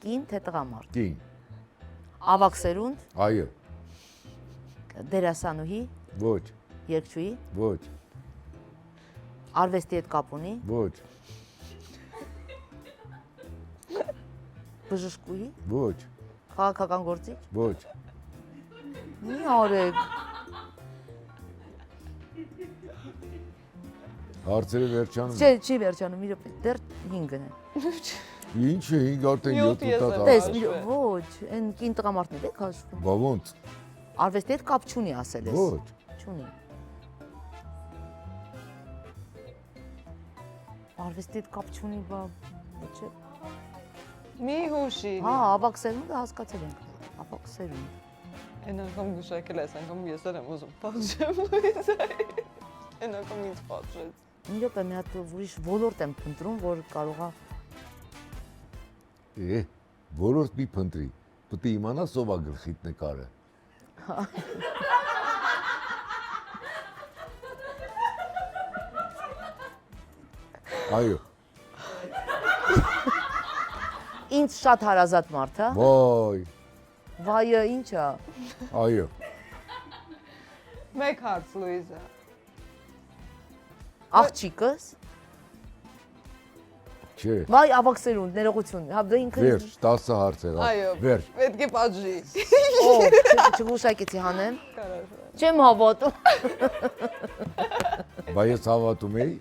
Կին թե տղամարդ։ Կին։ Ավագ սերունդ, Այո։ դերասանուհի, Ոչ։ երգչուհի, Ոչ։ արվեստի հետ կապ ունի, Ոչ։ բժշկուհի, Ոչ։ քաղաքական գործիչ։ Ոչ։ Մի արեք։ Հարցերը վերջանում։ Չէ, չի վերջանում, մի րոպե, դեռ 5-ն է։ Ինչ է 5 արդեն 7 Տես, տատ։ ոչ, այն կին տղամարդն է քաշվում։ Բա ոնց։ Արվեստի հետ կապ չունի ասել ես։ Ոչ։ Չունի։ Արվեստի հետ կապ չունի, բա չէ։ Մի հուշի։ Հա, ավակ սերունդը հասկացել ենք։ Ավակ սերունդ։ Այն անգամ գուշակել ես, անգամ ես էլ եմ ուզում պատժեմ Լուիզայի։ Այն անգամ ինձ պատժեց։ Մի րոպե, մի հատ ուրիշ ոլորտ եմ փնտրում, որ կարողա Ոլորտ մի փնտրի։ Պետք է իմանաս ով է գլխիդ նկարը։ Այո։ Ինձ շատ հարազատ մարդ, հա։ Ոյ։ Վայը ինչ է։ Այո։ Մեկ հարց Լուիզա։ Աղջիկս։ Չէ։ Վայ, ավակ սերունդ, ներողություն։ Հա, դու ինքը Վերջ, 10 հարցեր։ Այո։ Վերջ։ Պետք է պատժի։ Ո՞վ, չգուշակեցի հանեմ։ Կարաշ։ Չեմ հավատում։ Բայց ես հավատում էի։